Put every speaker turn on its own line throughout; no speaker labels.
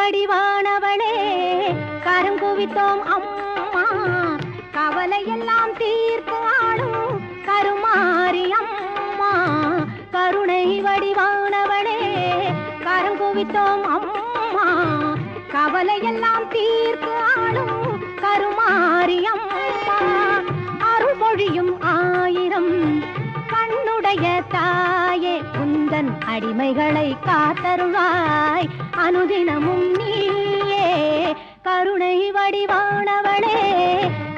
வடிவானவளே கருங்குவித்தோம் அம்மா கவலையெல்லாம் தீர்த்து ஆளும் கருமாரி அம்மா கருணை வடிவானவளே கருங்குவித்தோம் அம்மா கவலையெல்லாம் தீர்த்து ஆளும் கருமாரி அம்மா அருள் பொழியும் ஆயிரம் கண்ணுடைய தாயே உந்தன் அடிமைகளை காத்தருள்வாய் அனுதினமும் நீயே கருணை வடிவானவளே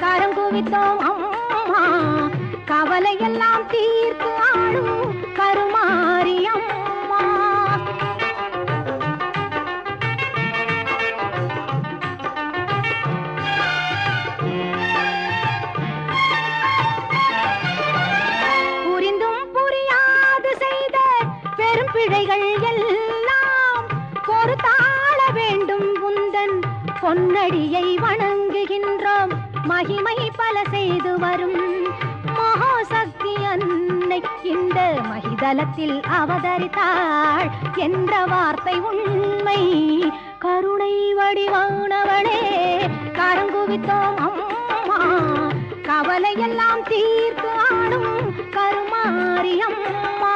கரங்குவித்தோம் அம்மா கவலையெல்லாம் தீர்த்து ஆளும் கருமாரி அம்மா பிழைகள் எல்லாம் பொறுத்தாள வேண்டும் உந்தன் பொன்னடியை வணங்குகின்றோம் மகிமை பல செய்து வரும் மகாசக்தி அன்னை இந்த மகிதலத்தில் அவதரித்தாள் என்ற வார்த்தை உண்மை கருணை வடிவானவளே கரங்குவித்தோம் அம்மா கவலையெல்லாம் தீர்த்து ஆடும் கருமாரி அம்மா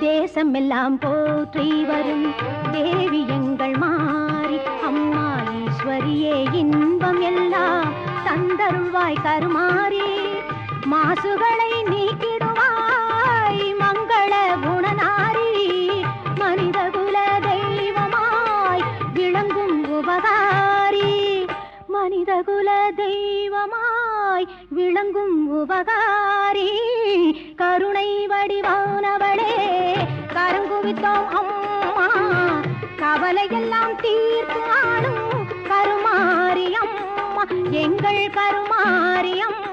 தேசம் எல்லாம் போற்றி வரும் தேவி எங்கள் மாறி அம்மா ஈஸ்வரியே இன்பம் எல்லாம் தந்தருள்வாய் கருமாறி மாசுகளை நீக்கிடுவாய் மங்கள குணநாரி மனித குல தெய்வமாய் விளங்கும் உபகாரி மனித குல தெய்வமாய் விளங்கும் உபகாரி கருணை வடிவானவளே கரங்குவித்தோம் அம்மா கவலையெல்லாம் தீர்த்து ஆளும் கருமாரி அம்மா எங்கள் கருமாரி அம்மா